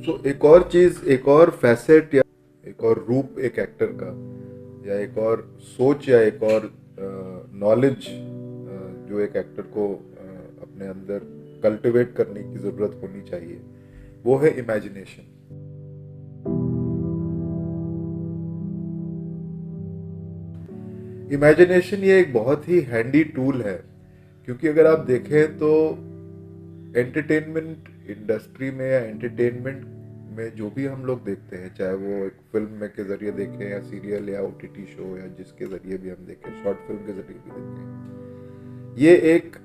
एक और चीज, एक और फैसेट या एक और रूप एक एक्टर का, या एक और सोच, या एक और नॉलेज जो एक एक्टर को अपने अंदर कल्टीवेट करने की जरूरत होनी चाहिए, वो है इमेजिनेशन। इमेजिनेशन ये एक बहुत ही हैंडी टूल है, क्योंकि अगर आप देखें तो एंटरटेनमेंट इंडस्ट्री में या एंटरटेनमेंट में जो भी हम लोग देखते हैं, चाहे वो एक फिल्म में के जरिए देखें या सीरियल या ओटीटी शो या जिसके जरिए भी हम देखें, शॉर्ट फिल्म के जरिए भी देखें, ये एक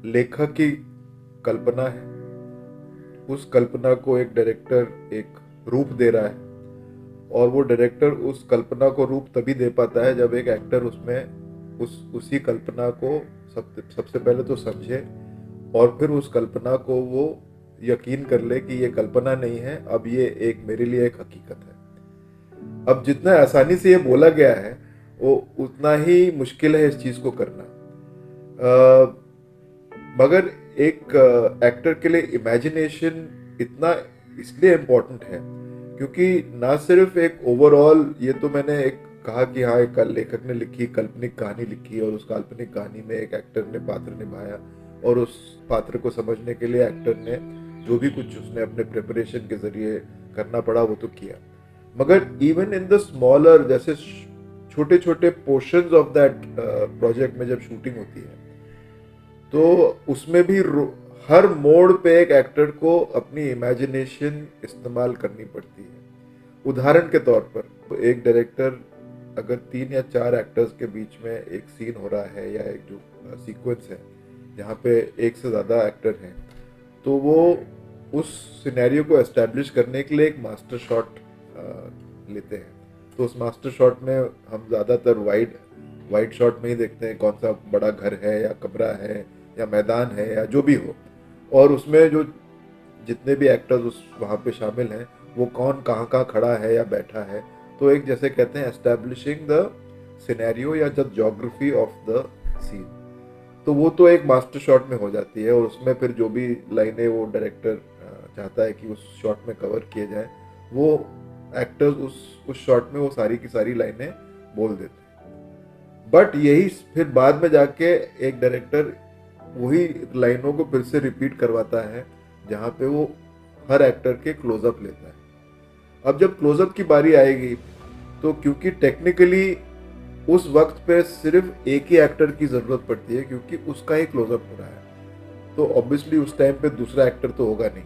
लेखक की कल्पना है। उस कल्पना को एक डायरेक्टर एक रूप दे रहा है, और वो डायरेक्टर उस कल्पना को रूप तभी दे पाता है जब एक एक्टर उसमें उसी कल्पना को सबसे पहले तो समझे, और फिर उस कल्पना को वो यकीन कर ले कि ये कल्पना नहीं है, अब ये एक मेरे लिए एक हकीकत है। अब जितना आसानी से ये बोला गया है, वो उतना ही मुश्किल है इस चीज को करना। मगर एक एक्टर के लिए इमेजिनेशन इतना इसलिए इम्पोर्टेंट है क्योंकि ना सिर्फ एक ओवरऑल, ये तो मैंने एक कहा कि हाँ, एक लेखक ने लिखी काल्पनिक कहानी लिखी, और उस काल्पनिक कहानी में एक एक्टर ने पात्र निभाया, और उस पात्र को समझने के लिए एक्टर ने जो भी कुछ उसने अपने प्रिपरेशन के जरिए करना पड़ा वो तो किया। मगर इवन इन द स्मॉलर, जैसे छोटे छोटे पोर्शंस ऑफ दैट प्रोजेक्ट में जब शूटिंग होती है, तो उसमें भी हर मोड़ पे एक एक्टर को अपनी इमेजिनेशन इस्तेमाल करनी पड़ती है। उदाहरण के तौर पर, तो एक डायरेक्टर अगर 3 या 4 एक्टर्स के बीच में एक सीन हो रहा है, या एक जो सीक्वेंस है जहाँ पे एक से ज़्यादा एक्टर हैं, तो वो उस सिनेरियो को एस्टैब्लिश करने के लिए एक मास्टर शॉट लेते हैं। तो उस मास्टर शॉट में हम ज़्यादातर वाइड शॉट में ही देखते हैं, कौन सा बड़ा घर है या कमरा है या मैदान है या जो भी हो, और उसमें जो जितने भी एक्टर्स उस वहाँ पे शामिल हैं, वो कौन कहाँ खड़ा है या बैठा है। तो एक, जैसे कहते हैं, एस्टैब्लिशिंग द सिनेरियो या the geography of the scene. तो वो तो एक मास्टर शॉट में हो जाती है, और उसमें फिर जो भी लाइनें वो डायरेक्टर चाहता है कि उस शॉट में कवर किए जाए, वो एक्टर्स उस शॉट में वो सारी की सारी लाइनें बोल देते हैं। बट यही फिर बाद में जाके एक डायरेक्टर वही लाइनों को फिर से रिपीट करवाता है, जहाँ पे वो हर एक्टर के क्लोजअप लेता है। अब जब क्लोजअप की बारी आएगी, तो क्योंकि टेक्निकली उस वक्त पे सिर्फ एक ही एक्टर की जरूरत पड़ती है, क्योंकि उसका ही क्लोजअप हो रहा है, तो ऑब्वियसली उस टाइम पे दूसरा एक्टर तो होगा नहीं।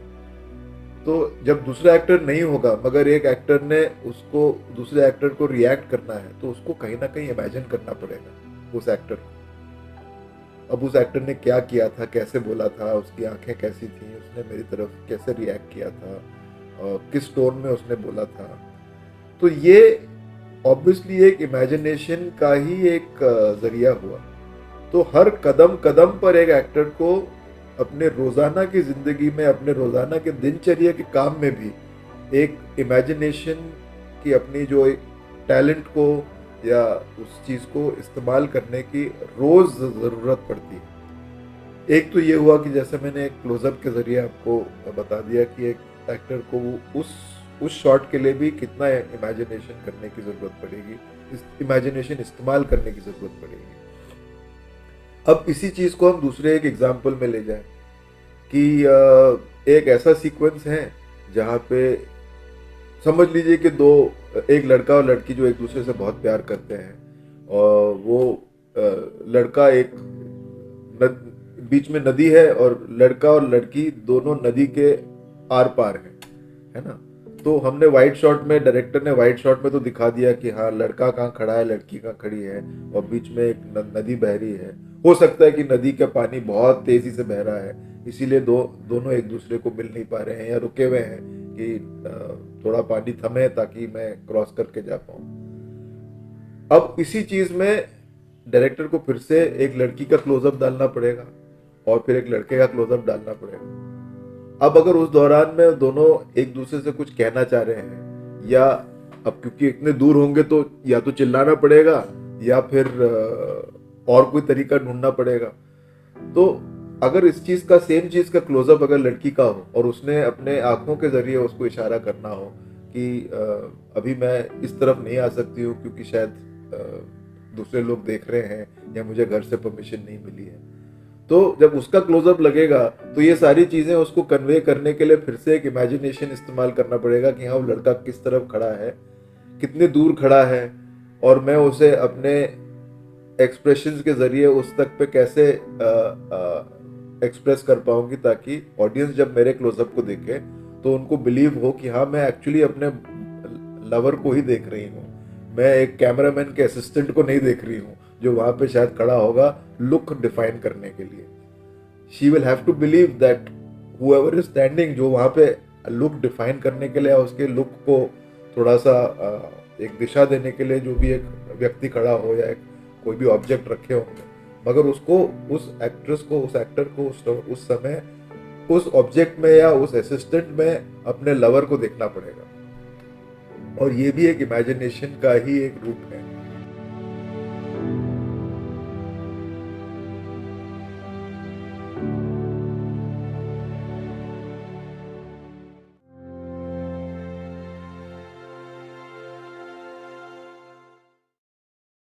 तो जब दूसरा एक्टर नहीं होगा, मगर एक एक्टर ने उसको दूसरे एक्टर को रिएक्ट करना है, तो उसको कहीं ना कहीं इमेजिन करना पड़ेगा उस एक्टर को। अब उस एक्टर ने क्या किया था, कैसे बोला था, उसकी आंखें कैसी थी, उसने मेरी तरफ कैसे रिएक्ट किया था, किस टोन में उसने बोला था। तो ये ऑब्वियसली एक इमेजिनेशन का ही एक जरिया हुआ। तो हर कदम कदम पर एक एक्टर को अपने रोजाना की जिंदगी में, अपने रोजाना के दिनचर्या के काम में भी एक इमेजिनेशन की, अपनी जो एक टैलेंट को या उस चीज को इस्तेमाल करने की रोज जरूरत पड़ती है। एक तो ये हुआ कि जैसे मैंने एक क्लोजअप के जरिए आपको बता दिया कि एक एक्टर को उस शॉट के लिए भी कितना इमेजिनेशन करने की जरूरत पड़ेगी, इमेजिनेशन इस्तेमाल करने की जरूरत पड़ेगी। अब इसी चीज को हम दूसरे एक एग्जाम्पल में ले जाएं कि एक ऐसा सीक्वेंस है जहाँ पे समझ लीजिए कि एक लड़का और लड़की जो एक दूसरे से बहुत प्यार करते हैं, और वो लड़का बीच में नदी है, और लड़का और लड़की दोनों नदी के आर पार है ना। तो हमने वाइड शॉट में, डायरेक्टर ने वाइड शॉट में तो दिखा दिया कि हाँ, लड़का कहाँ खड़ा है, लड़की कहाँ खड़ी है, और बीच में एक नदी बह रही है। हो सकता है कि नदी का पानी बहुत तेजी से बह रहा है, इसीलिए दोनों एक दूसरे को मिल नहीं पा रहे हैं या रुके हुए हैं कि थोड़ा पानी थमे ताकि मैं क्रॉस करके जा पाऊं। अब इसी चीज में डायरेक्टर को फिर से एक लड़की का क्लोजअप डालना पड़ेगा, और फिर एक लड़के का क्लोजअप डालना पड़ेगा। अब अगर उस दौरान में दोनों एक दूसरे से कुछ कहना चाह रहे हैं, या अब क्योंकि इतने दूर होंगे तो या तो चिल्लाना पड़ेगा या फिर और कोई तरीका ढूंढना पड़ेगा। तो अगर इस चीज का सेम चीज का क्लोजअप अगर लड़की का हो और उसने अपने आंखों के जरिए उसको इशारा करना हो कि अभी मैं इस तरफ नहीं आ सकती हूँ क्योंकि शायद दूसरे लोग देख रहे हैं या मुझे घर से परमिशन नहीं मिली है, तो जब उसका क्लोजअप लगेगा तो ये सारी चीजें उसको कन्वे करने के लिए फिर से एक इमेजिनेशन इस्तेमाल करना पड़ेगा कि हाँ वो लड़का किस तरफ खड़ा है, कितने दूर खड़ा है, और मैं उसे अपने एक्सप्रेशंस के जरिए उस तक पे कैसे एक्सप्रेस कर पाऊंगी ताकि ऑडियंस जब मेरे क्लोजअप को देखे तो उनको बिलीव हो कि हाँ मैं एक्चुअली अपने लवर को ही देख रही हूँ, मैं एक कैमरामैन के असिस्टेंट को नहीं देख रही हूँ जो वहां पे शायद खड़ा होगा लुक डिफाइन करने के लिए। She will have to believe that whoever is standing, जो वहां पे लुक डिफाइन करने के लिए या उसके लुक को थोड़ा सा एक दिशा देने के लिए जो भी एक व्यक्ति खड़ा हो या एक कोई भी ऑब्जेक्ट रखे होंगे, मगर उसको उस एक्ट्रेस को उस एक्टर को उस समय उस ऑब्जेक्ट में या उस असिस्टेंट में अपने लवर को देखना पड़ेगा। और ये भी एक इमेजिनेशन का ही एक रूप है